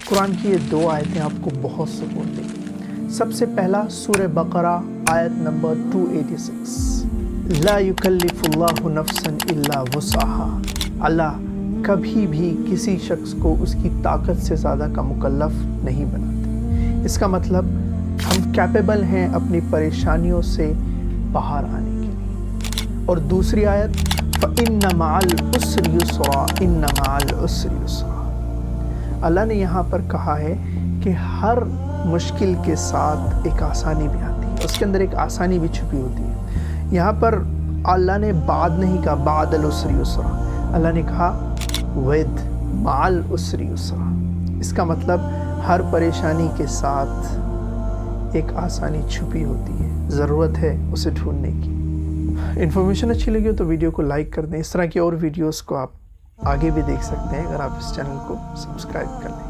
कुरान की ये 2 आयतें आपको बहुत सुकून देंगी। सबसे पहला सूरह बकरा आयत नंबर 286, ला युकल्लिफुल्लाहु नफ्सन इल्ला वुसअहा। अल्लाह कभी भी किसी शख्स को उसकी ताकत से ज़्यादा का मुकल्लफ नहीं बनाते। इसका मतलब हम कैपेबल हैं अपनी परेशानियों से बाहर आने के लिए। और दूसरी आयत, फ़इन्न मअल उस्रि युस्रा, इन्न मअल उस्रि युस्रा। अल्लाह ने यहाँ पर कहा है कि हर मुश्किल के साथ एक आसानी भी आती है, उसके अंदर एक आसानी भी छुपी होती है। यहाँ पर अल्लाह ने बाद नहीं कहा बादल उस्रि युस्रा, अल्लाह ने कहा विद माल उस्रि युस्रा। इसका मतलब हर परेशानी के साथ एक आसानी छुपी होती है, ज़रूरत है उसे ढूंढने की। इन्फॉर्मेशन अच्छी लगी हो तो वीडियो को लाइक कर दें। इस तरह की और वीडियोस को आप आगे भी देख सकते हैं अगर आप इस चैनल को सब्सक्राइब कर लें।